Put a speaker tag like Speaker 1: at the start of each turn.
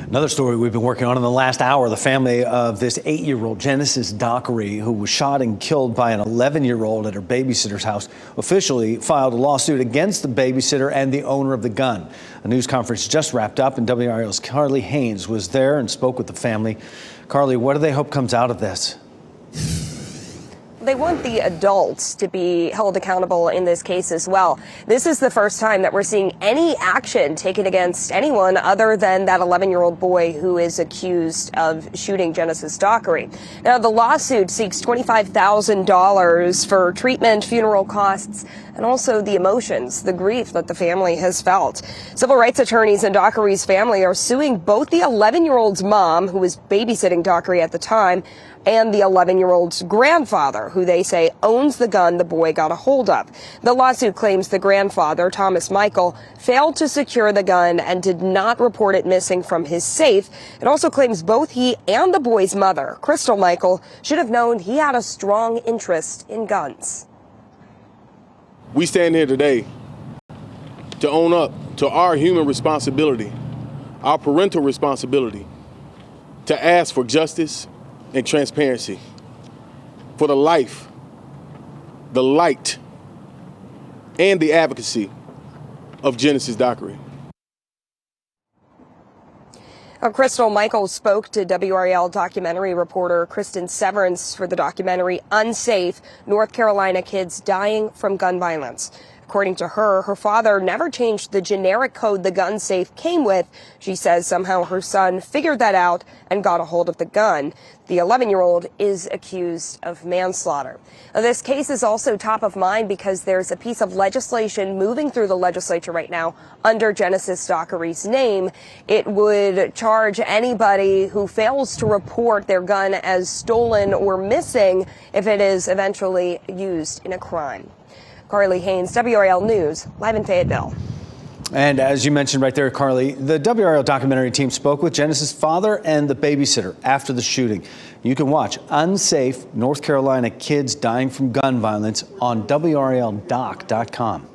Speaker 1: Another story we've been working on in the last hour, the family of this 8-year-old Jenesis Dockery, who was shot and killed by an 11-year-old at her babysitter's house, officially filed a lawsuit against the babysitter and the owner of the gun. A news conference just wrapped up, and WRAL's Carly Haynes was there and spoke with the family. Carly, what do they hope comes out of this?
Speaker 2: They want the adults to be held accountable in this case as well. This is the first time that we're seeing any action taken against anyone other than that 11-year-old boy who is accused of shooting Jenesis Dockery. Now, the lawsuit seeks $25,000 for treatment, funeral costs, and also the emotions, the grief that the family has felt. Civil rights attorneys in Dockery's family are suing both the 11-year-old's mom, who was babysitting Dockery at the time, and the 11-year-old's grandfather, who they say owns the gun the boy got a hold of. The lawsuit claims the grandfather, Thomas Michael, failed to secure the gun and did not report it missing from his safe. It also claims both he and the boy's mother, Crystal Michael, should have known he had a strong interest in guns.
Speaker 3: We stand here today to own up to our human responsibility, our parental responsibility, to ask for justice and transparency for the life, the light, and the advocacy of Jenesis Dockery.
Speaker 2: Crystal Michael spoke to WRAL documentary reporter Kristen Severance for the documentary Unsafe: North Carolina Kids Dying from Gun Violence. According to her, her father never changed the generic code the gun safe came with. She says somehow her son figured that out and got a hold of the gun. The 11-year-old is accused of manslaughter. Now, this case is also top of mind because there's a piece of legislation moving through the legislature right now under Jenesis Dockery's name. It would charge anybody who fails to report their gun as stolen or missing if it is eventually used in a crime. Carly Haynes, WRAL News, live in Fayetteville.
Speaker 1: And as you mentioned right there, Carly, the WRAL documentary team spoke with Jenesis' father and the babysitter after the shooting. You can watch Unsafe: North Carolina Kids Dying from Gun Violence on WRALdoc.com.